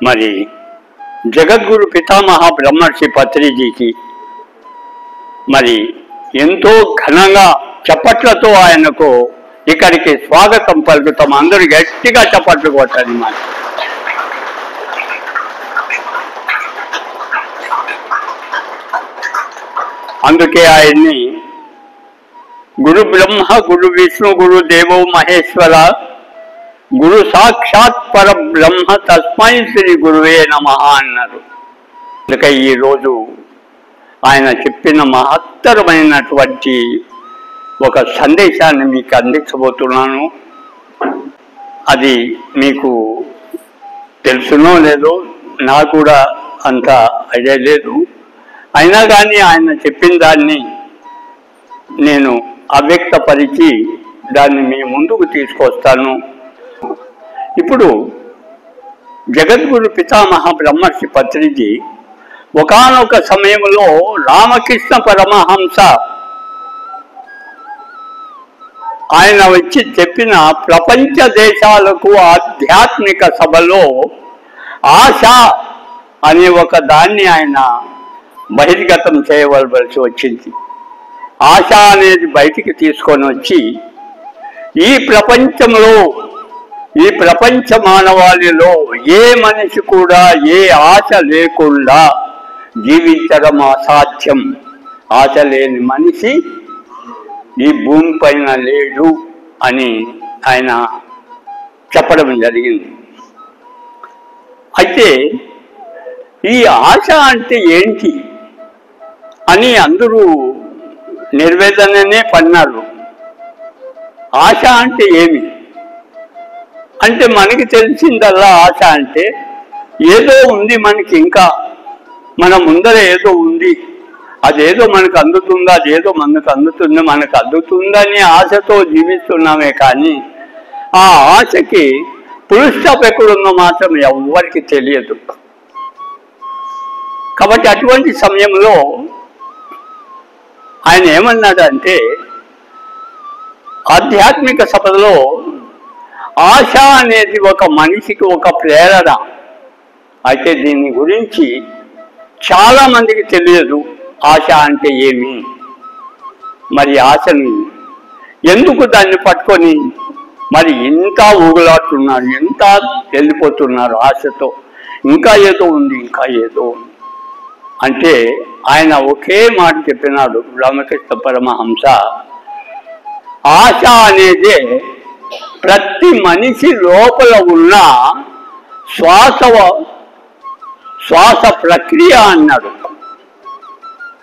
మరి జగద్గురు పితామహ బ్రహ్మర్షి పత్రిజీకి మరి ఎంతో ఘనంగా చప్పట్లతో ఆయనకు ఇక్కడికి స్వాగతం పలుకుతాం. అందరూ గట్టిగా చప్పట్లు కొట్టాలి. మరి అందుకే ఆయన్ని గురు బ్రహ్మ గురు విష్ణు గురు దేవో మహేశ్వర గురు సాక్షాత్ పరబ్రహ్మ తస్మై శ్రీ గురువే నమః అన్నారు. అందుకే ఈరోజు ఆయన చెప్పిన మహత్తరమైనటువంటి ఒక సందేశాన్ని మీకు అందించబోతున్నాను. అది మీకు తెలుసునో లేదో నాకు కూడా అంత ఐడియా లేదు. అయినా కానీ ఆయన చెప్పిన దాన్ని నేను అవ్యక్తపరిచి దాన్ని మీ ముందుకు తీసుకొస్తాను. ఇప్పుడు జగద్గురు పితామహ బ్రహ్మర్షి పత్రిజీ ఒకానొక సమయంలో రామకృష్ణ పరమహంస ఆయన వచ్చి చెప్పిన ప్రపంచ దేశాలకు ఆధ్యాత్మిక సభలో ఆశ అనే ఒక దాన్ని ఆయన బహిర్గతం చేయవలసి వచ్చింది. ఆశ అనేది బయటికి తీసుకొని వచ్చి ఈ ప్రపంచంలో ఈ ప్రపంచ మానవాళిలో ఏ మనిషి కూడా ఏ ఆశ లేకుండా జీవించడం అసాధ్యం. ఆశ లేని మనిషి ఈ భూమి పైన లేడు అని ఆయన చెప్పడం జరిగింది. అయితే ఈ ఆశ అంటే ఏంటి అని అందరూ నిర్వేదననే పన్నారు. ఆశ అంటే ఏమి అంటే మనకి తెలిసిందల్లా ఆశ అంటే ఏదో ఉంది, మనకి ఇంకా మన ముందర ఏదో ఉంది, అదేదో మనకు అందుతుందా, అదేదో మనకు అందుతుంది, మనకు అందుతుందని ఆశతో జీవిస్తున్నామే. కానీ ఆ ఆశకి ఫుల్ స్టాప్ ఎక్కడుందో మాత్రం ఎవ్వరికి తెలియదు. కాబట్టి అటువంటి సమయంలో ఆయన ఏమన్నాడంటే ఆధ్యాత్మిక సభలో ఆశ అనేది ఒక మనిషికి ఒక ప్రేరణ. అయితే దీని గురించి చాలా మందికి తెలియదు. ఆశ అంటే ఏమి, మరి ఆశని ఎందుకు దాన్ని పట్టుకొని మరి ఇంత ఊగులాడుతున్నారు, ఎంత వెళ్ళిపోతున్నారు ఆశతో. ఇంకా ఏదో ఉంది, ఇంకా ఏదో ఉంది అంటే ఆయన ఒకే మాట చెప్పినాడు రామకృష్ణ పరమహంస. ఆశ అనేది ప్రతి మనిషి లోపల ఉన్న శ్వాస ప్రక్రియ అన్నాడు.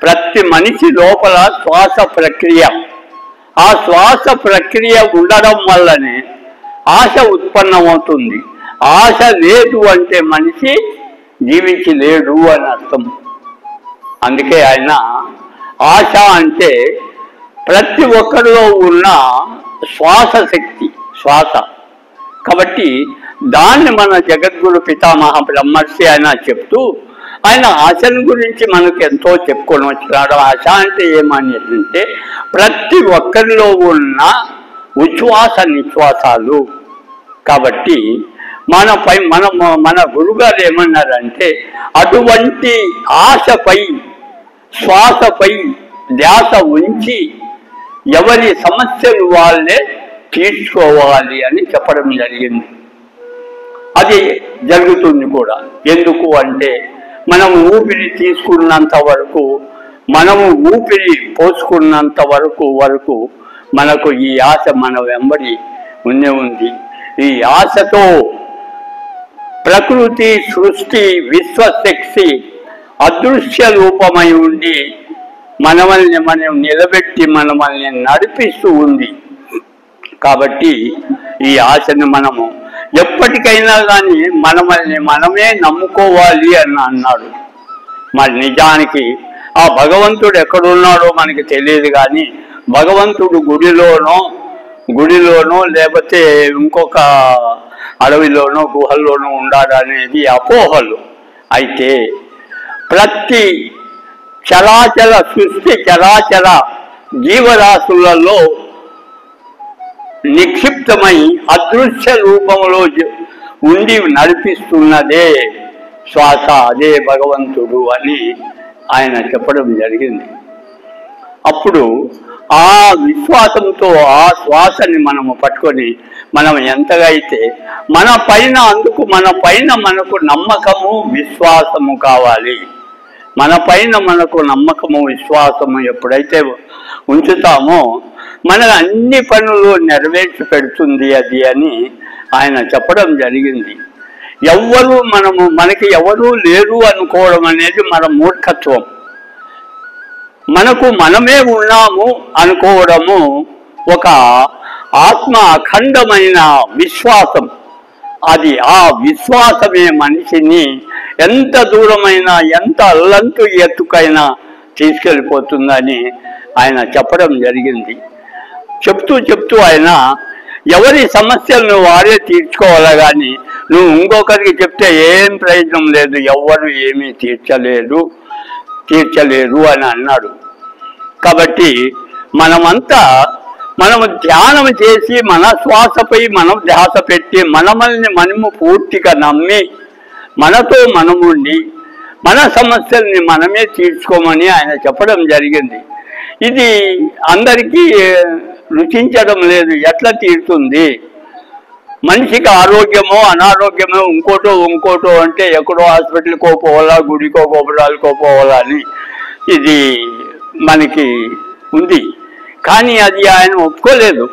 ప్రతి మనిషి లోపల శ్వాస ప్రక్రియ. ఆ శ్వాస ప్రక్రియ ఉండడం వల్లనే ఆశ ఉత్పన్నమవుతుంది. ఆశ లేదు అంటే మనిషి జీవించి లేడు అని అర్థం. అందుకే ఆయన ఆశ అంటే ప్రతి ఒక్కరిలో ఉన్న శ్వాస శక్తి, శ్వాస. కాబట్టి దాన్ని మన జగద్గురు పితామహ బ్రహ్మర్షి ఆయన చెప్తూ ఆయన ఆశల గురించి మనకు ఎంతో చెప్పుకొని వచ్చినాడు. ఆశ అంటే ఏమని అంటే ప్రతి ఒక్కరిలో ఉన్న ఉచ్ఛ్వాస నిశ్వాసాలు. కాబట్టి మన గురుగారు ఏమన్నారంటే అటువంటి ఆశపై శ్వాసపై ధ్యాస ఉంచి ఎవరి సమస్యలు వాళ్ళే తీర్చుకోవాలి అని చెప్పడం జరిగింది. అది జరుగుతుంది కూడా. ఎందుకు అంటే మనం ఊపిరి తీసుకున్నంత వరకు, మనము ఊపిరి పోసుకున్నంత వరకు మనకు ఈ ఆశ మన వెంబడి ఉంది. ఈ ఆశతో ప్రకృతి, సృష్టి, విశ్వశక్తి అదృశ్య రూపమై ఉండి మనల్ని మనం నిలబెట్టి మనల్ని నడిపిస్తూ ఉంది. కాబట్టి ఈ ఆశను మనము ఎప్పటికైనా కానీ మనల్ని మనమే నమ్ముకోవాలి అని అన్నాడు. మరి నిజానికి ఆ భగవంతుడు ఎక్కడున్నాడో మనకి తెలియదు. కానీ భగవంతుడు గుడిలోనో లేకపోతే ఇంకొక అడవిలోనో గుహల్లోనో ఉండాలనేది అపోహలు. అయితే ప్రతి చరాచర సృష్టి, చరాచర జీవరాశులలో నిక్షిప్తమై అదృశ్య రూపంలో ఉండి నడిపిస్తున్నదే శ్వాస అదే భగవంతుడు అని ఆయన చెప్పడం జరిగింది. అప్పుడు ఆ విశ్వాసంతో ఆ శ్వాసని మనము పట్టుకొని మనం ఎంతగా అయితే మన పైన మనకు నమ్మకము విశ్వాసము కావాలి. మన పైన మనకు నమ్మకము విశ్వాసము ఎప్పుడైతే ఉంచుతామో మన అన్ని పనులు నెరవేర్చి పెడుతుంది అది అని ఆయన చెప్పడం జరిగింది. మనకి ఎవరూ లేరు అనుకోవడం అనేది మన మూర్ఖత్వం. మనకు మనమే ఉన్నాము అనుకోవడము ఒక ఆత్మ అఖండమైన విశ్వాసం. అది ఆ విశ్వాసమే మనిషిని ఎంత దూరమైనా ఎంత అల్లంతు ఎత్తుకైనా తీసుకెళ్ళిపోతుందని ఆయన చెప్పడం జరిగింది. చెప్తూ ఆయన ఎవరి సమస్యలను వారే తీర్చుకోవాలా కానీ నువ్వు ఇంకొకరికి చెప్తే ఏం ప్రయోజనం లేదు, ఎవ్వరు ఏమీ తీర్చలేరు అని అన్నాడు. కాబట్టి మనము ధ్యానం చేసి మన శ్వాసపై మనం ధ్యాస పెట్టి మనము పూర్తిగా నమ్మి మనతో మనముండి మన సమస్యల్ని మనమే తీర్చుకోమని ఆయన చెప్పడం జరిగింది. ఇది అందరికీ రుచించడం లేదు. ఎట్లా తీరుతుంది? మనిషికి ఆరోగ్యమో అనారోగ్యమో ఇంకోటో అంటే ఎక్కడో హాస్పిటల్కో పోవాలా, గుడికో గోపురాలకో పోవాలా అని ఇది మనకి ఉంది. కానీ అది ఆయన ఒప్పుకోలేదు.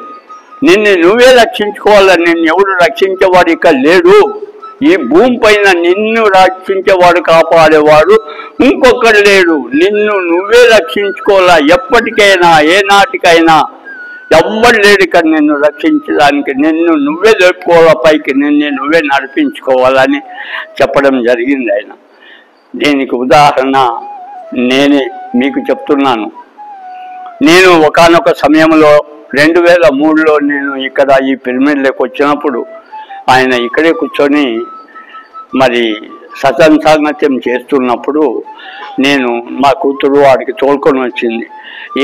నిన్ను నువ్వే రక్షించుకోవాలని, నిన్ను ఎవడు రక్షించేవాడు ఇక్కడ లేడు. ఈ భూమి పైన నిన్ను రక్షించేవాడు కాపాడేవాడు ఇంకొకడు లేడు. నిన్ను నువ్వే రక్షించుకోవాలా. ఎప్పటికైనా ఏనాటికైనా ఎవ్వడు లేడు ఇక్కడ నిన్ను రక్షించడానికి. నిన్ను నువ్వే లేపుకోవాలా, పైకి నిన్ను నువ్వే నడిపించుకోవాలని చెప్పడం జరిగింది ఆయన. దీనికి ఉదాహరణ నేనే మీకు చెప్తున్నాను. నేను ఒకానొక సమయంలో 2003లో నేను ఇక్కడ ఈ పిరమిడ్లోకి వచ్చినప్పుడు ఆయన ఇక్కడే కూర్చొని మరి సత్సంగత్యం చేస్తున్నప్పుడు మా కూతురు వాడికి తోలుకొని వచ్చింది.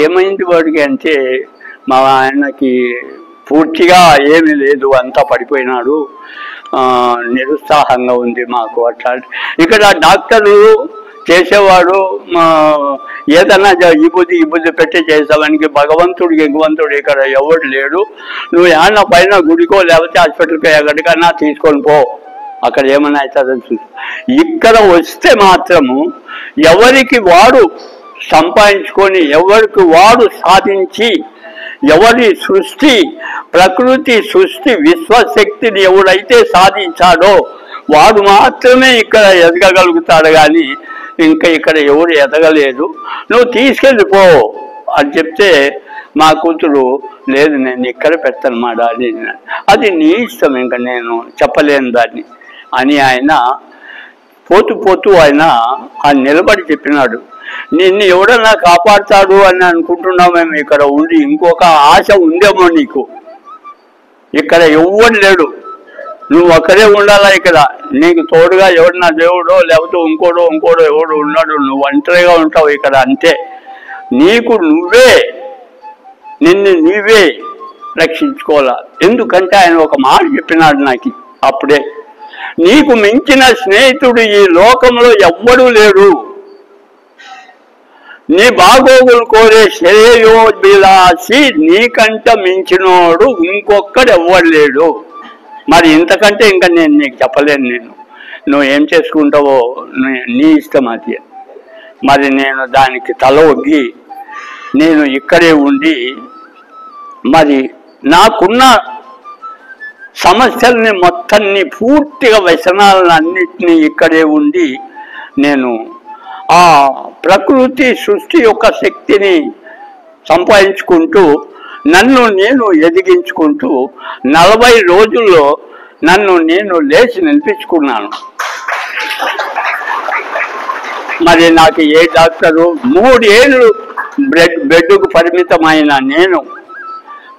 ఏమైంది వాడికి అంటే మా ఆయనకి పూర్తిగా ఏమీ లేదు, అంతా పడిపోయినాడు, నిరుత్సాహంగా ఉంది మాకు అట్లా. ఇక్కడ డాక్టరు చేసేవాడు ఏదన్నా ఇబ్బంది పెట్టి చేసేవానికి భగవంతుడు ఇక్కడ ఎవడు లేడు. నువ్వు ఏమన్నా పైన గుడికో లేకపోతే హాస్పిటల్కో ఎక్కడికన్నా తీసుకొని పో, అక్కడ ఏమన్నా అవుతుందని చూసి. ఇక్కడ వస్తే మాత్రము ఎవరికి వాడు సంపాదించుకొని ఎవరికి వాడు సాధించి ఎవరి ప్రకృతి సృష్టి విశ్వశక్తిని ఎవడైతే సాధించాడో వాడు మాత్రమే ఇక్కడ ఎదగగలుగుతాడు. కానీ ఇంకా ఇక్కడ ఎవరు ఎదగలేదు, నువ్వు తీసుకెళ్ళిపో అని చెప్తే మా కూతురు లేదు నేను ఇక్కడ పెడతాను మా డాడీ, అది నీ ఇష్టం, ఇంకా నేను చెప్పలేను దాన్ని అని ఆయన పోతూ ఆయన నిలబడి చెప్పినాడు. నిన్ను ఎవడన్నా కాపాడుతాడు అని అనుకుంటున్నావు, మేము ఇక్కడ ఉండి ఇంకొక ఆశ ఉందేమో నీకు. ఇక్కడ ఎవడు లేడు, నువ్వు అక్కడే ఉండాలా. ఇక్కడ నీకు తోడుగా ఎవడన్నా దేవుడో లేకపోతే ఇంకోడో ఎవడు ఉన్నాడు, నువ్వు ఒంటరిగా ఉంటావు ఇక్కడ అంతే. నీకు నిన్ను నీవే రక్షించుకోవాలా. ఎందుకంటే ఆయన ఒక మాట చెప్పినాడు నాకు అప్పుడే, నీకు మించిన స్నేహితుడు ఈ లోకంలో ఎవ్వడూ లేడు. నీ బాగోగులు కోరే శ్రేయోభిలాషి నీకంట మించినోడు ఇంకొక్కడు ఎవ్వడు లేడు. మరి ఇంతకంటే ఇంకా నేను నీకు చెప్పలేను. నువ్వు ఏం చేసుకుంటావో నీ ఇష్టం అది. మరి నేను దానికి తల ఒగ్గి నేను ఇక్కడే ఉండి మరి నాకున్న సమస్యల్ని మొత్తాన్ని పూర్తిగా వ్యసనాలను అన్నిటినీ ఇక్కడే ఉండి నేను ఆ ప్రకృతి సృష్టి యొక్క శక్తిని సంపాదించుకుంటూ నన్ను నేను ఎదిగించుకుంటూ 40 రోజుల్లో నన్ను నేను లేచి నిలిపించుకున్నాను. మరి నాకు ఏ డాక్టరు 3 ఏళ్ళు బెడ్కు పరిమితమైన నేను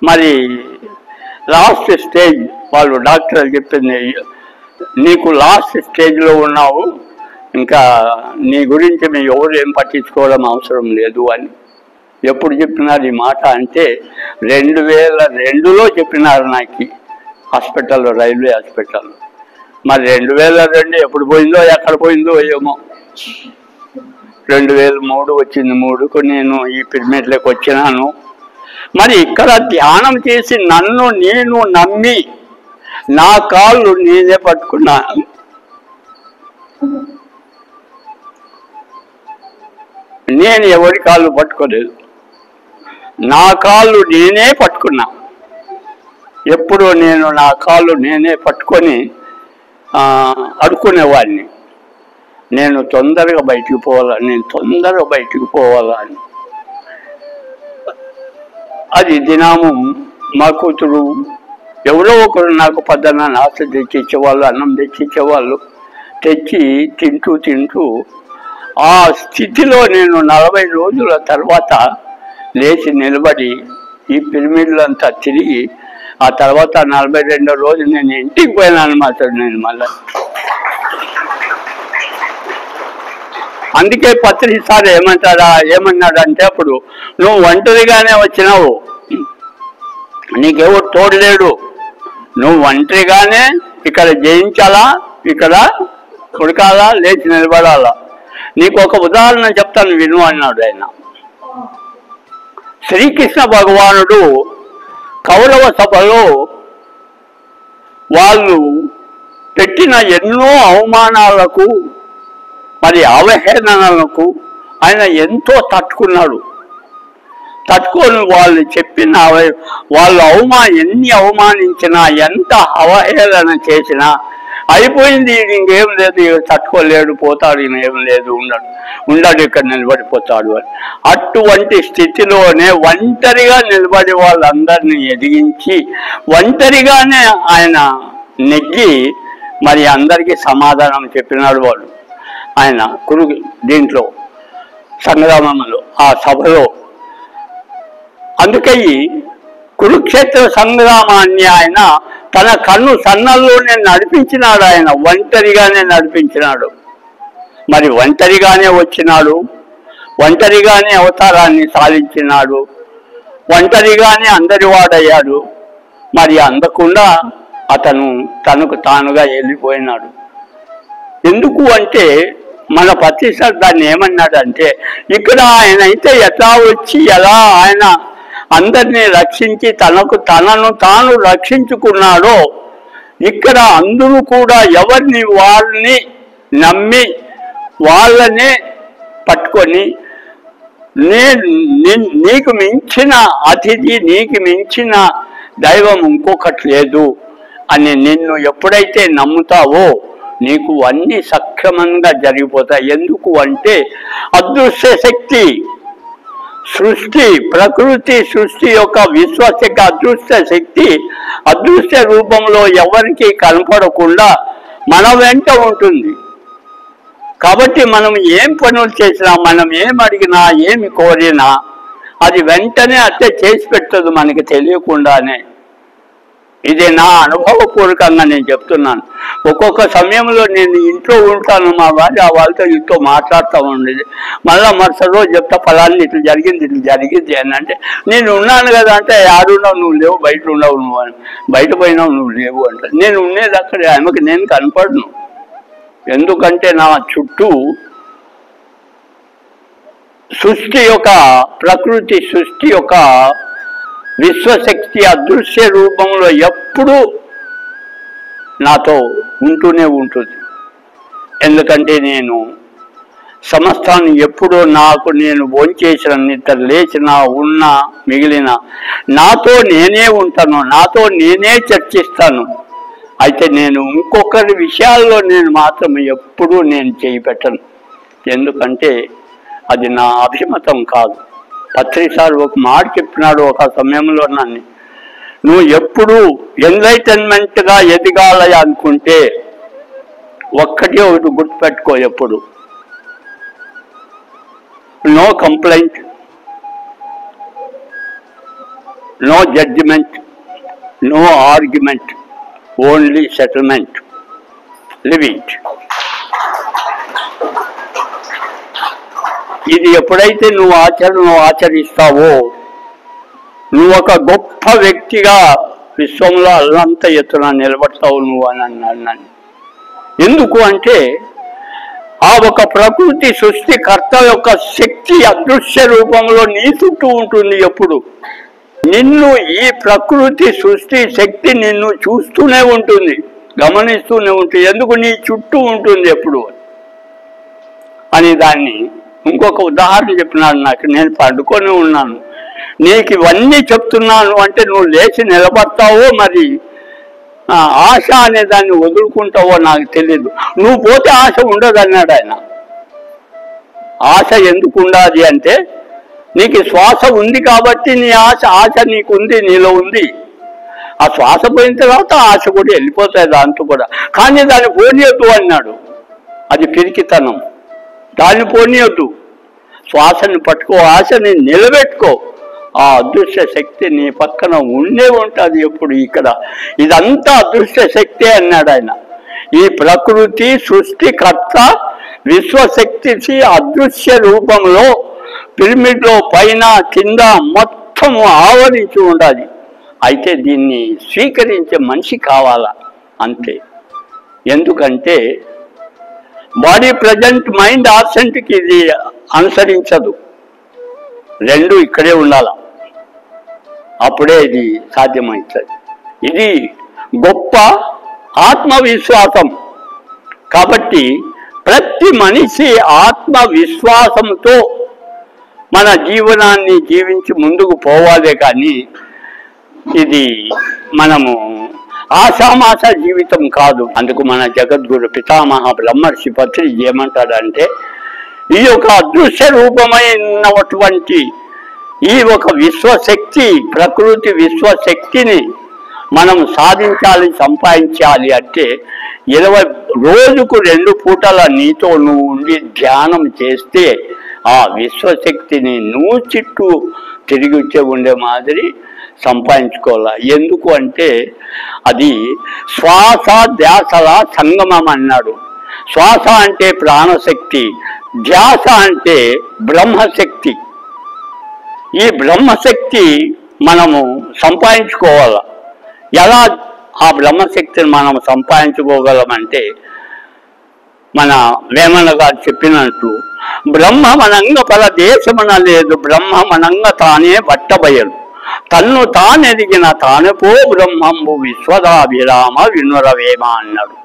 మరి లాస్ట్ స్టేజ్ వాళ్ళు డాక్టర్లు చెప్పింది, నీకు లాస్ట్ స్టేజ్లో ఉన్నావు, ఇంకా నీ గురించి మేము ఎవరు ఏం పట్టించుకోవడం అవసరం లేదు అని. ఎప్పుడు చెప్పినారు ఈ మాట అంటే 2002లో చెప్పినారు నాకు హాస్పిటల్లో, రైల్వే హాస్పిటల్లో. మరి 2002 ఎప్పుడు పోయిందో ఎక్కడ పోయిందో ఏమో. 2003 వచ్చింది. 3కు నేను ఈ పిరమిడ్లోకి వచ్చినాను. మరి ఇక్కడ ధ్యానం చేసి నన్ను నేను నమ్మి నా కాళ్ళు నేనే పట్టుకున్నాను. నేను ఎవరి కాళ్ళు పట్టుకోలేదు, నా కాళ్ళు నేనే పట్టుకున్నా. ఎప్పుడూ నేను నా కాళ్ళు నేనే పట్టుకొని అడుక్కునేవాడిని, నేను తొందరగా బయటికి పోవాలా అని. అది దినాము మా కూతురు ఎవరో ఒకరు నాకు పద్దన నాశ తెచ్చిచ్చేవాళ్ళు, అన్నం తెచ్చిచ్చేవాళ్ళు. తెచ్చి తింటూ ఆ స్థితిలో నేను 40 రోజుల తర్వాత లేచి నిలబడి ఈ పిరమిడ్లంతా తిరిగి ఆ తర్వాత 42వ రోజు నేను ఇంటికి పోయినాను మాత్రం. నేను మళ్ళీ అందుకే పత్రిక సార్ ఏమన్నాడంటే అప్పుడు, నువ్వు ఒంటరిగానే వచ్చినావు, నీకెవరు తోడలేడు, నువ్వు ఒంటరిగానే ఇక్కడ జయించాలా, ఇక్కడ ఉడకాలా, లేచి నిలబడాలా. నీకు ఒక ఉదాహరణ చెప్తాను విను అన్నాడు ఆయన. శ్రీకృష్ణ భగవానుడు కౌరవ సభలో వాళ్ళు పెట్టిన ఎన్నో అవమానాలకు మరి అవహేళనలకు ఆయన ఎంతో తట్టుకున్నాడు. తట్టుకొని వాళ్ళు చెప్పిన వాళ్ళు ఎన్ని అవమానించినా, ఎంత అవహేళన చేసినా అయిపోయింది, ఇంకేం లేదు, తట్టుకోలేడు, పోతాడు, ఏం లేదు, ఉండడు, ఇక్కడ నిలబడిపోతాడు అని. అటువంటి స్థితిలోనే ఒంటరిగా నిలబడి వాళ్ళందరినీ ఎదిగించి ఒంటరిగానే ఆయన నెగ్గి మరి అందరికీ సమాధానం చెప్పినాడు వాడు ఆయన దీంట్లో సంగ్రామంలో, ఆ సభలో. అందుకని కురుక్షేత్ర సంగ్రామాన్ని ఆయన తన కన్ను సన్నల్లోనే నడిపించినాడు. ఆయన ఒంటరిగానే నడిపించినాడు. మరి ఒంటరిగానే వచ్చినాడు, ఒంటరిగానే అవతారాన్ని సాధించినాడు, ఒంటరిగానే అందరి వాడయ్యాడు. మరి అందకుండా అతను తనకు తానుగా వెళ్ళిపోయినాడు. ఎందుకు అంటే మన పత్రిసార్ దాన్ని ఏమన్నాడంటే, ఇక్కడ ఆయన అయితే ఎట్లా వచ్చి ఎలా ఆయన అందరినీ రక్షించి తనను తాను రక్షించుకున్నాడో, ఇక్కడ అందరూ కూడా ఎవరిని వాళ్ళని నమ్మి వాళ్ళనే పట్టుకొని నీకు మించిన అతిథి, నీకు మించిన దైవం ఇంకొకటి లేదు అని నిన్ను ఎప్పుడైతే నమ్ముతావో నీకు అన్నీ సక్రమంగా జరిగిపోతాయి. ఎందుకు అంటే అదృశ్య శక్తి, ప్రకృతి సృష్టి యొక్క విశ్వశక్తి, అదృశ్య శక్తి అదృశ్య రూపంలో ఎవరికి కనపడకుండా మన వెంట ఉంటుంది. కాబట్టి మనం ఏం పనులు చేసినా, మనం ఏం అడిగినా, ఏమి కోరినా అది వెంటనే అట్లే చేసి పెట్టదు మనకి తెలియకుండానే. ఇది నా అనుభవపూర్వకంగా నేను చెప్తున్నాను. ఒక్కొక్క సమయంలో నేను ఇంట్లో ఉంటాను, మా వారి వాళ్ళతో ఇంట్లో మాట్లాడుతూ ఉండేది. మళ్ళీ మరుసటి రోజు చెప్తా, ఫలాన్ని ఇట్లా జరిగింది అని అంటే, నేను ఉన్నాను కదా అంటే, ఆడున్నావు నువ్వు లేవు, బయట ఉండవు నువ్వు అని, బయట పోయినావు నువ్వు లేవు అంటే, నేను ఉండేది అక్కడ, ఆమెకు నేను కనపడను. ఎందుకంటే నా చుట్టూ ప్రకృతి సృష్టి యొక్క విశ్వశక్తి అదృశ్య రూపంలో ఎప్పుడూ నాతో ఉంటూనే ఉంటుంది. ఎందుకంటే నేను సమస్తాన్ని ఎప్పుడూ నేను భోంచేసిన, నిద్ర లేచిన, ఉన్నా, మిగిలిన నాతో నేనే ఉంటాను, నాతో నేనే చర్చిస్తాను. అయితే నేను ఇంకొకరి విషయాల్లో నేను మాత్రం ఎప్పుడూ నేను చేయి పెట్టను. ఎందుకంటే అది నా అభిమతం కాదు. పత్రిసార్ ఒక మాట చెప్పినాడు ఒక సమయంలో, నువ్వు ఎప్పుడు ఎన్లైటన్మెంట్గా ఎదగాలి అనుకుంటే ఒకటి గుర్తుపెట్టుకో, ఎప్పుడు no complaint, no judgement, no argument, only settlement, live it. ఇది ఎప్పుడైతే నువ్వు ఆచరిస్తావో నువ్వు ఒక గొప్ప వ్యక్తిగా విశ్వంలో అల్లంత ఎత్తున నిలబడతావు నువ్వు అని అన్నాను. ఎందుకు అంటే ఆ ఒక ప్రకృతి సృష్టికర్త యొక్క శక్తి అదృశ్య రూపంలో నీ చుట్టూ ఉంటుంది. ఎప్పుడు నిన్ను ఈ ప్రకృతి సృష్టి శక్తి నిన్ను చూస్తూనే ఉంటుంది, గమనిస్తూనే ఉంటుంది. ఎందుకు నీ చుట్టూ ఉంటుంది ఎప్పుడు అని దాన్ని ఇంకొక ఉదాహరణ చెప్పినాడు నాకు. నేను పండుకొని ఉన్నాను, నీకు ఇవన్నీ చెప్తున్నాను అంటే నువ్వు లేచి నిలబడతావో మరి ఆశ అనే దాన్ని వదులుకుంటావో నాకు తెలియదు. నువ్వు పోతే ఆశ ఉండదు అన్నాడు ఆయన. ఆశ ఎందుకు ఉండాలి అంటే నీకు శ్వాస ఉంది కాబట్టి నీ ఆశ నీకు ఉంది, నీలో ఉంది. ఆ శ్వాస పోయిన తర్వాత ఆశ కూడా వెళ్ళిపోతాయి దాంతో కూడా. కానీ దాన్ని పోనీయొద్దు అన్నాడు. అది పిరికితనం, దాన్ని పోనీయొద్దు. శ్వాసని పట్టుకో, ఆశని నిలబెట్టుకో. ఆ అదృశ్య శక్తి నీ పక్కన ఉండే ఉంటుంది ఎప్పుడు. ఇక్కడ ఇదంతా అదృశ్య శక్తి అన్నాడు ఆయన. ఈ ప్రకృతి సృష్టికర్త విశ్వశక్తి అదృశ్య రూపంలో పిరమిడ్లో పైన కింద మొత్తం ఆవరించి ఉండాలి. అయితే దీన్ని స్వీకరించే మనిషి కావాలా అంతే. ఎందుకంటే బాడీ ప్రజెంట్, మైండ్ ఆబ్సెంట్కి ఇది అనుసరించదు. రెండు ఇక్కడే ఉండాల, అప్పుడే ఇది సాధ్యమవుతుంది. ఇది గొప్ప ఆత్మవిశ్వాసం. కాబట్టి ప్రతి మనిషి ఆత్మవిశ్వాసంతో మన జీవనాన్ని జీవించి ముందుకు పోవాలే. కానీ ఇది మనము ఆషామాష జీవితం కాదు. అందుకు మన జగద్గురు పితామహ బ్రహ్మర్షి పత్రి ఏమంటాడంటే ఈ యొక్క అదృశ్య రూపమైనటువంటి ఈ ఒక విశ్వశక్తి, ప్రకృతి విశ్వశక్తిని మనం సాధించాలి, సంపాదించాలి అంటే 20 రోజుకు 2 పూటల నీతో నువ్వు ఉండి ధ్యానం చేస్తే ఆ విశ్వశక్తిని నువ్వు చుట్టూ తిరిగి ఉండే మాదిరి సంపాదించుకోవాలి. ఎందుకు అంటే అది శ్వాస ధ్యాసల సంగమం అన్నాడు. శ్వాస అంటే ప్రాణశక్తి, ధ్యాస అంటే బ్రహ్మశక్తి. ఈ బ్రహ్మశక్తి మనము సంపాదించుకోవాలి. ఎలా ఆ బ్రహ్మశక్తిని మనం సంపాదించుకోగలమంటే మన వేమన గారు చెప్పినట్టు బ్రహ్మమనంగ పరదేశమున లేదు, బ్రహ్మమనంగ తానే పట్టబయలు, తన్ను తానెదిగిన తానుపో బ్రహ్మంబు విశ్వదాభిరామ వినురవేమ అన్నాడు.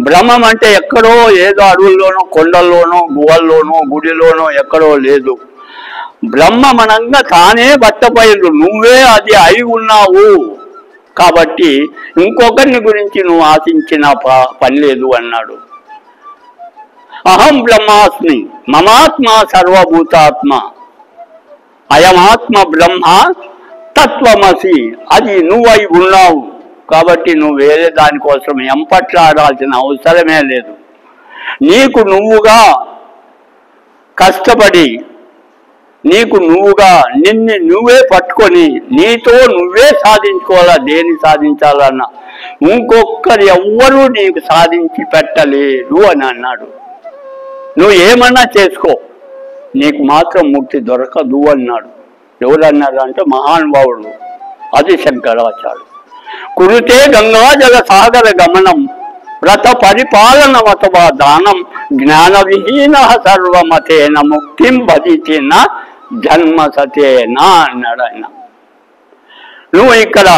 బ్రహ్మం అంటే ఎక్కడో ఏదో అడవుల్లోనో కొండల్లోనో గుహల్లోనో గుడిలోనో ఎక్కడో లేదు. బ్రహ్మమనంగా తానే బట్టబయలు, నువ్వే అది అయి ఉన్నావు. కాబట్టి ఇంకొకరిని గురించి నువ్వు ఆశించిన పని లేదు అన్నాడు. అహం బ్రహ్మాస్మి మమాత్మ సర్వభూతాత్మ అయమాత్మ బ్రహ్మ తత్వమసి, అది నువ్వై ఉన్నావు. కాబట్టి నువ్వు వేరే దానికోసం ఎంపట్లాడాల్సిన అవసరమే లేదు. నీకు నువ్వుగా కష్టపడి నీకు నువ్వుగా నిన్ను నువ్వే పట్టుకొని నీతో నువ్వే సాధించుకోవాలా. దేని సాధించాలన్నా ఇంకొకరు ఎవ్వరూ నీకు సాధించి పెట్టలేరు అని అన్నాడు. నువ్వు ఏమన్నా చేసుకో, నీకు మాత్రం ముక్తి దొరకదు అన్నాడు. ఎవరన్నారు అంటే మహానుభావుడు అది శంకరాచార్యుడు. కురుతే గంగాజల సాగర గమనం వ్రత పరిపాలనమతవా దానం జ్ఞాన విహీన సర్వమతేన ముక్తిం భజిచిన జన్మ సతేనా అన్నాడు ఆయన. నువ్వు ఇక్కడ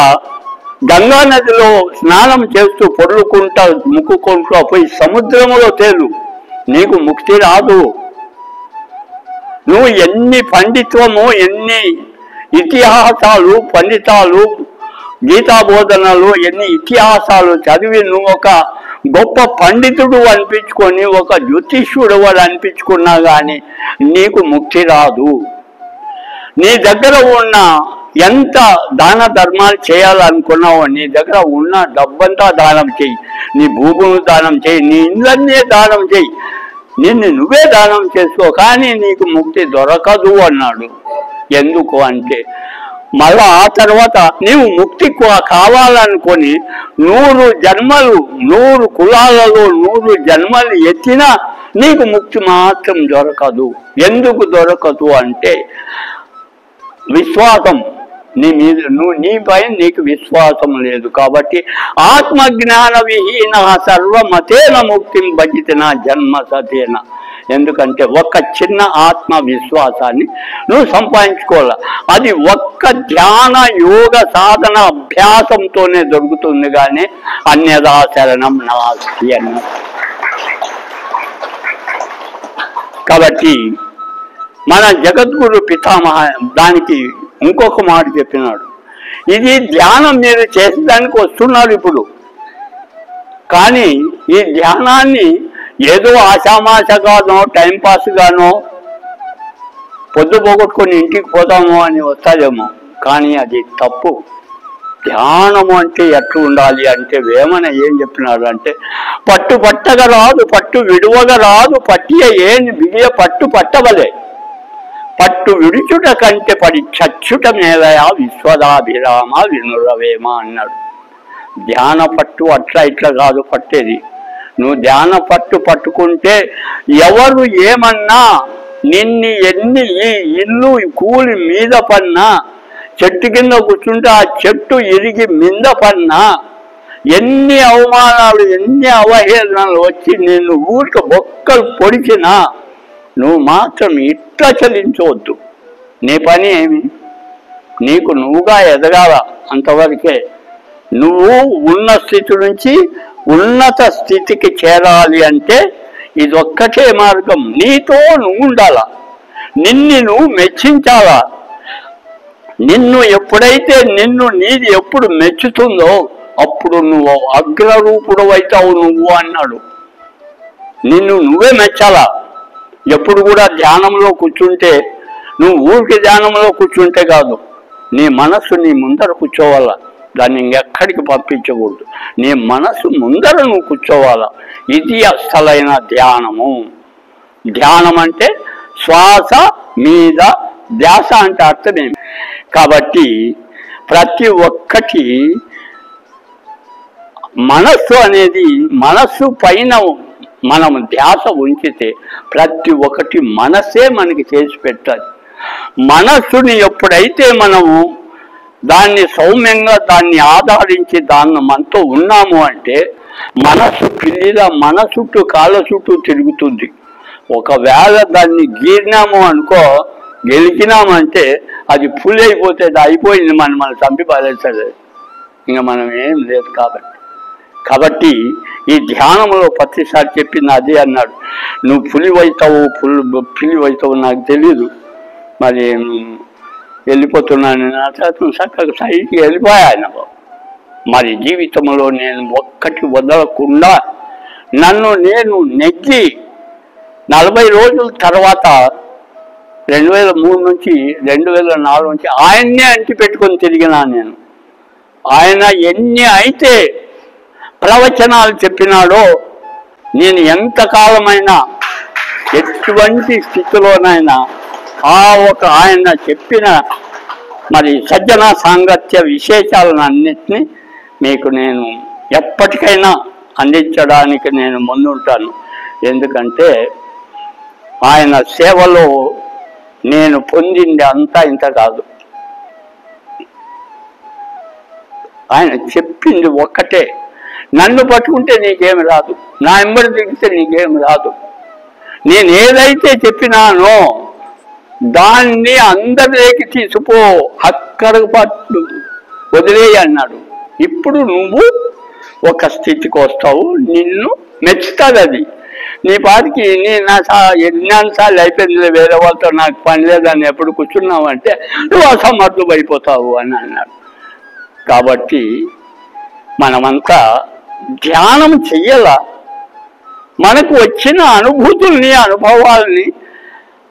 గంగా నదిలో స్నానం చేస్తూ పొర్లుకుంటా ముక్కుకుంటూ పోయి సముద్రంలో తేలు, నీకు ముక్తి రాదు. నువ్వు ఎన్ని పండిత్వము, ఎన్ని ఇతిహాసాలు, పండితాలు, గీతా బోధనలు, ఎన్ని ఇతిహాసాలు చదివి నువ్వు ఒక గొప్ప పండితుడు అనిపించుకొని ఒక జ్యోతిష్యుడు వాడు అనిపించుకున్నా కానీ నీకు ముక్తి రాదు. నీ దగ్గర ఉన్న ఎంత దాన ధర్మాలు చేయాలనుకున్నావో నీ దగ్గర ఉన్న డబ్బంతా దానం చెయ్యి, నీ భూములు దానం చెయ్యి, నీ ఇళ్ళన్నే దానం చెయ్యి, నిన్ను నువ్వే దానం చేసుకో, కానీ నీకు ముక్తి దొరకదు అన్నాడు. ఎందుకు అంటే మళ్ళా ఆ తర్వాత నీవు ముక్తి కావాలనుకొని 100 జన్మలు 100 కులాలలో 100 జన్మలు ఎత్తినా నీకు ముక్తి మాత్రం దొరకదు. ఎందుకు దొరకదు అంటే విశ్వాసం, నీపై నీకు విశ్వాసం లేదు. కాబట్టి ఆత్మజ్ఞాన విహీన సర్వమతేన ముక్తిం భజితన జన్మ సతేన. ఎందుకంటే ఒక్క చిన్న ఆత్మ విశ్వాసాన్ని నువ్వు సంపాదించుకోవాలి. అది ఒక్క ధ్యాన యోగ సాధన అభ్యాసంతోనే దొరుకుతుంది, కానీ అన్యదా శరణం నాస్తి అన్న. కాబట్టి మన జగద్గురు పితామహ దానికి ఇంకొక మాట చెప్పినాడు. ఇది ధ్యానం మీరు చేసేదానికి వస్తున్నారు ఇప్పుడు, కానీ ఈ ధ్యానాన్ని ఏదో ఆషామాషగానో టైంపాస్గానో పొద్దు పోగొట్టుకొని ఇంటికి పోతాము అని వస్తాదేమో, కానీ అది తప్పు. ధ్యానము అంటే ఎట్లా ఉండాలి అంటే వేమన ఏం చెప్పినాడు అంటే, పట్టు పట్టగా రాదు, పట్టు విడువగా రాదు, పట్టియ ఏని బిగియ పట్టు పట్టవలే, పట్టు విడుచుట కంటే పడి చచ్చుట మేలయా విశ్వదాభిరామ వినురవేమ అన్నాడు. ధ్యాన పట్టు అట్లా ఇట్లా కాదు పట్టేది. నువ్వు ధ్యాన పట్టుకుంటే ఎవరు ఏమన్నా, ఎన్ని ఈ ఇల్లు కూలి మీద పన్నా, చెట్టు కింద కూర్చుంటే ఆ చెట్టు ఇరిగి మింద పన్నా, ఎన్ని అవమానాలు ఎన్ని అవహేళనలు వచ్చి నిన్ను ఊరికి బొక్కలు పొడిచినా నువ్వు మాత్రం ఇట్లా చలించవద్దు. నీ పని ఏమి? నీకు నువ్వుగా ఎదగాల, అంతవరకే. నువ్వు ఉన్న స్థితి నుంచి ఉన్నత స్థితికి చేరాలి అంటే ఇదొక్కటే మార్గం. నీతో నువ్వు ఉండాలా, నువ్వు మెచ్చించాలా. నిన్ను ఎప్పుడైతే నీది ఎప్పుడు మెచ్చుతుందో అప్పుడు నువ్వు అగ్రరూపుడు అవుతావు నువ్వు అన్నాడు. నువ్వే మెచ్చాలా. ఎప్పుడు కూడా ధ్యానంలో కూర్చుంటే, నువ్వు ఊరికి ధ్యానంలో కూర్చుంటే కాదు, నీ మనస్సు నీ ముందర కూర్చోవాలా, దాన్ని ఇంకెక్కడికి పంపించకూడదు. నీ మనసు ముందర నువ్వు కూర్చోవాలా. ఇది అసలైన ధ్యానము. ధ్యానం అంటే శ్వాస మీద ధ్యాస అంటే అర్థమేమి. కాబట్టి ప్రతి ఒక్కటి మనస్సు అనేది, మనస్సు పైన మనం ధ్యాస ఉంచితే ప్రతి ఒక్కటి మనసే మనకి చేసి పెట్టాలి. మనస్సుని ఎప్పుడైతే మనము దాన్ని సౌమ్యంగా దాన్ని ఆధారించి దాన్ని మనతో ఉన్నాము అంటే మనస్సు పిల్లిలా మన చుట్టూ కాళ్ళ చుట్టూ తిరుగుతుంది. ఒకవేళ దాన్ని గీరినాము అనుకో, గెలిచినామంటే అది పులి అయిపోతే అది అయిపోయింది, మనం చంపి పారేస్తుంది, ఇంకా మనం ఏం లేదు. కాబట్టి ఈ ధ్యానంలో ప్రతిసారి చెప్పింది అదే అన్నాడు. నువ్వు పిలి అవుతావు నాకు తెలీదు, మరి వెళ్ళిపోతున్నాను చక్కగా సైకి వెళ్ళిపోయాను. మరి జీవితంలో నేను ఒక్కటి వదలకుండా నన్ను నేను నెగ్గి 40 రోజుల తర్వాత 2003 నుంచి 2004 నుంచి ఆయన్నే అంటి పెట్టుకొని తిరిగినా నేను. ఆయన ఎన్ని అయితే ప్రవచనాలు చెప్పినాడో, నేను ఎంతకాలమైనా ఎటువంటి స్థితిలోనైనా ఆయన చెప్పిన మరి సజ్జన సాంగత్య విశేషాలను అన్నిటినీ మీకు నేను ఎప్పటికైనా అందించడానికి నేను ముందుంటాను. ఎందుకంటే ఆయన సేవలో నేను పొందింది అంతా ఇంత కాదు. ఆయన చెప్పింది ఒక్కటే, నన్ను పట్టుకుంటే నీకేమి రాదు, నా ఎంబడి దిగితే నీకేమి రాదు. నేను ఏదైతే చెప్పినానో దాన్ని అందరిలోకి తీసుకో, అక్కడికి పట్టు వదిలేయి అన్నాడు. ఇప్పుడు నువ్వు ఒక స్థితికి వస్తావు, నిన్ను మెచ్చుతుంది అది. నీ పాటికి ఎన్నాసార్లు అయిపోయింది, వేరే వాళ్ళతో నాకు పని లేదని ఎప్పుడు కూర్చున్నావంటే నువ్వు అసమర్థులు అయిపోతావు అని అన్నాడు. కాబట్టి మనమంతా ధ్యానం చెయ్యాల. మనకు వచ్చిన అనుభూతుల్ని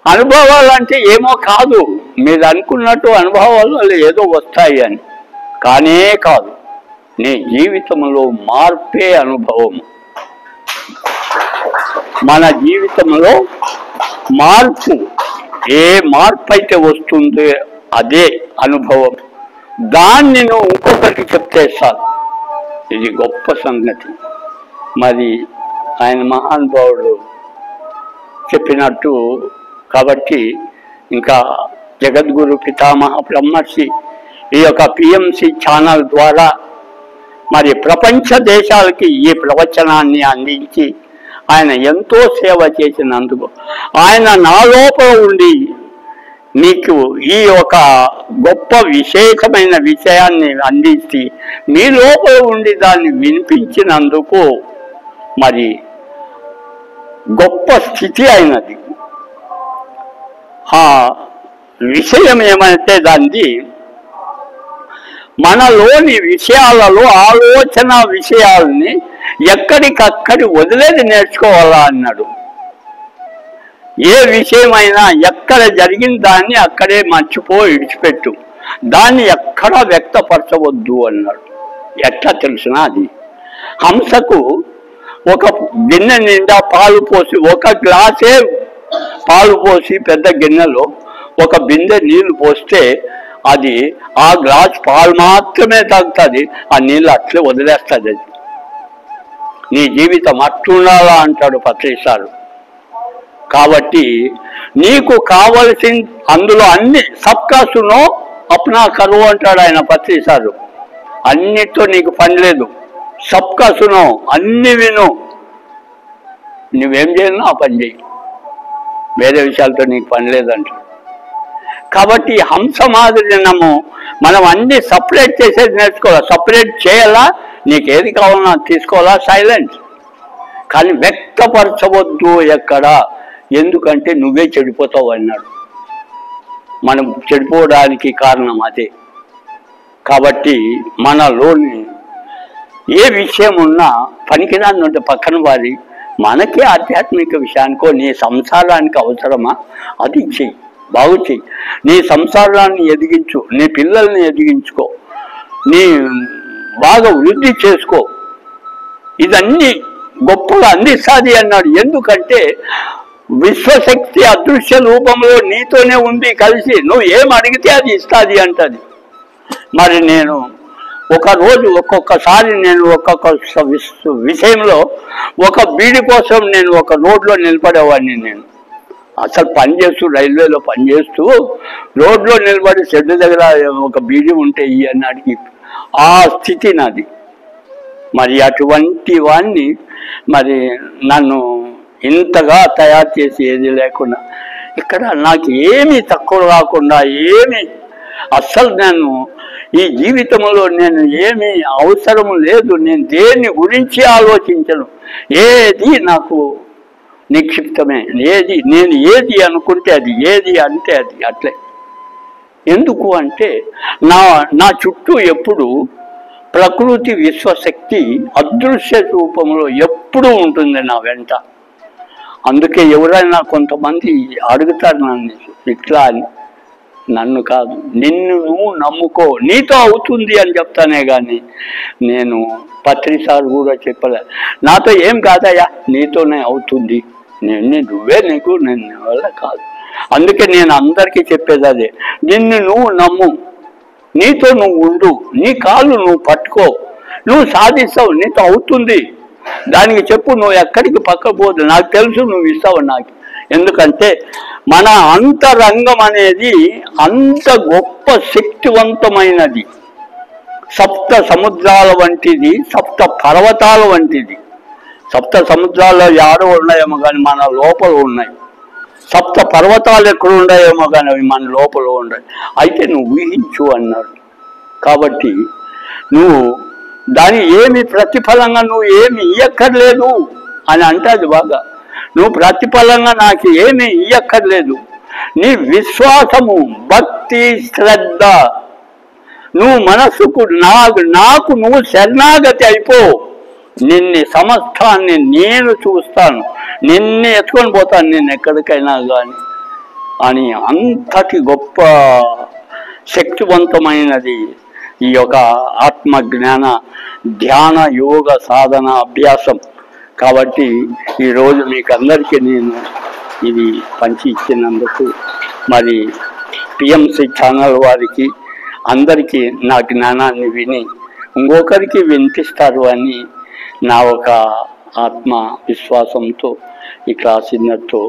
అనుభవాలంటే ఏమో కాదు, మీరు అనుకున్నట్టు అనుభవాలు ఏదో వస్తాయి అని కానే కాదు. నీ జీవితంలో మార్పే అనుభవం. మన జీవితంలో మార్పు, ఏ మార్పు అయితే వస్తుందో అదే అనుభవం. దాన్ని నువ్వు ఇంకొకరికి చెప్తే చాలు, ఇది గొప్ప సంగతి. మరి ఆయన మహానుభావుడు చెప్పినట్టు కాబట్టి ఇంకా జగద్గురు పితామహ బ్రహ్మర్షి ఈ యొక్క పిఎంసి ఛానల్ ద్వారా మరి ప్రపంచ దేశాలకి ఈ ప్రవచనాన్ని అందించి ఆయన ఎంతో సేవ చేసినందుకు ఆయన నా లోపల ఉండి మీకు ఈ ఒక గొప్ప విశేషమైన విషయాన్ని అందించి మీ లోపల ఉండి దాన్ని వినిపించినందుకు మరి గొప్ప స్థితి అయినది. ఆ విషయం ఏమంటే దాన్ని మనలోని విషయాలలో ఆలోచన విషయాలని ఎక్కడికక్కడి వదిలేది నేర్చుకోవాలా అన్నాడు. ఏ విషయమైనా ఎక్కడ జరిగిన దాన్ని అక్కడే మర్చిపో, ఇడిచిపెట్టు, దాన్ని ఎక్కడా వ్యక్తపరచవద్దు అన్నాడు. ఎట్లా తెలిసినా అది హంసకు ఒక గిన్నె నిండా పాలు పోసి, ఒక గ్లాసే పాలు పోసి పెద్ద గిన్నెలో ఒక బిందె నీళ్లు పోస్తే అది ఆ గ్లాస్ పాలు మాత్రమే తాగుతుంది, ఆ నీళ్ళు అట్లే వదిలేస్తుంది. అది నీ జీవితం అట్లుండాలా అంటాడు పత్రిసారు. కాబట్టి నీకు కావలసిన అందులో అన్ని సబ్కా సునో అప్నా కరువు అంటాడు ఆయన పత్రిసారు. అన్నిటితో నీకు పని లేదు, సబ్కా సునో, అన్ని విను, నువ్వేం చేయాలనో ఆ పని చేయి, వేరే విషయాలతో నీకు పని లేదంటాడు. కాబట్టి హంస మాదిరి మనం అన్ని సపరేట్ చేసేది నేర్చుకోవాలి. సపరేట్ చేయాలా, నీకు ఏది కావాలన్నా తీసుకోవాలా, సైలెంట్. కానీ వ్యక్తపరచవద్దు ఎక్కడ, ఎందుకంటే నువ్వే చెడిపోతావు అన్నాడు. మనం చెడిపోవడానికి కారణం అదే. కాబట్టి మనలోని ఏ విషయం ఉన్నా పనికిరాని ఉంటే పక్కన వారి మనకే ఆధ్యాత్మిక విషయానికో నీ సంసారానికి అవసరమా అది చెయ్యి, బాగు చెయ్యి. నీ సంసారాన్ని ఎదిగించు, నీ పిల్లల్ని ఎదిగించుకో, నీ బాగా వృద్ధి చేసుకో, ఇదన్నీ గొప్పగా అందిస్తుంది అన్నాడు. ఎందుకంటే విశ్వశక్తి అదృశ్య రూపంలో నీతోనే ఉంది కలిసి, నువ్వు ఏం అడిగితే అది ఇస్తుంది అంటది. మరి నేను ఒకరోజు ఒక్కొక్కసారి నేను ఒక్కొక్క విషయంలో ఒక బీడి కోసం నేను ఒక రోడ్లో నిలబడేవాడిని. నేను అసలు పనిచేస్తూ రైల్వేలో పనిచేస్తూ రోడ్లో నిలబడి షెడ్ దగ్గర ఒక బీడి ఉంటే ఈ అని అడిగి ఆ స్థితి నాది. మరి అటువంటి వాడిని మరి నన్ను ఇంతగా తయారు చేసి ఏది లేకుండా ఇక్కడ నాకు ఏమీ తక్కువ కాకుండా ఏమి అస్సలు నేను ఈ జీవితంలో నేను ఏమీ అవసరం లేదు, నేను దేని గురించి ఆలోచించను, ఏది నాకు నిక్షిప్తమే, నేను ఏది అనుకుంటే అది, ఏది అంటే అది అట్లే. ఎందుకు అంటే నా చుట్టూ ఎప్పుడు ప్రకృతి విశ్వశక్తి అదృశ్య రూపంలో ఎప్పుడూ ఉంటుంది నా వెంట. అందుకే ఎవరైనా కొంతమంది అడుగుతారు నన్ను ఇట్లా అని, నన్ను కాదు, నిన్ను నువ్వు నమ్ముకో, నీతో అవుతుంది అని చెప్తానే కానీ నేను పత్రిసార్లు కూడా చెప్పలే, నాతో ఏం కాదయ్యా నీతోనే అవుతుంది, నువ్వే నీకు నేను వల్ల కాదు. అందుకే నేను అందరికీ చెప్పేది అదే, నిన్ను నువ్వు నమ్ము, నీతో నువ్వు ఉండు, నీ కాళ్ళు నువ్వు పట్టుకో, నువ్వు సాధిస్తావు, నీతో అవుతుంది, దానికి చెప్పు, నువ్వు ఎక్కడికి పక్కపోదు, నాకు తెలుసు నువ్వు ఇస్తావు నాకు. ఎందుకంటే మన అంతరంగం అనేది అంత గొప్ప శక్తివంతమైనది, సప్త సముద్రాల వంటిది, సప్త పర్వతాల వంటిది. సప్త సముద్రాల్లో యాడో ఉన్నాయేమో కానీ మన లోపల ఉన్నాయి, సప్త పర్వతాలు ఎక్కడ ఉన్నాయేమో కానీ అవి మన లోపల ఉన్నాయి. అయితే నువ్వు ఊహించు అన్నాడు. కాబట్టి నువ్వు దాని ఏమి ప్రతిఫలంగా నువ్వు ఏమి ఇయ్యక్కర్లేదు అని అంటది బాగా. నువ్వు ప్రతిఫలంగా నాకు ఏమి ఇయ్యక్కర్లేదు, నీ విశ్వాసము, భక్తి, శ్రద్ధ, నువ్వు మనసుకు నాకు నువ్వు శరణాగతి అయిపో, నిన్ను సమస్తాన్ని నేను చూస్తాను, నిన్ను ఎత్తుకొని పోతాను నేను ఎక్కడికైనా కానీ అని అంతటి గొప్ప శక్తివంతమైనది ఈ యొక్క ఆత్మజ్ఞాన ధ్యాన యోగ సాధన అభ్యాసం. కాబట్టి ఈరోజు మీకు అందరికీ నేను ఇది పంచి ఇచ్చినందుకు మరి పిఎంసి ఛానల్ వారికి అందరికీ నా జ్ఞానాన్ని విని ఇంకొకరికి వినిపిస్తారు అని నా ఒక ఆత్మ విశ్వాసంతో ఈ క్లాస్ విన్నట్టు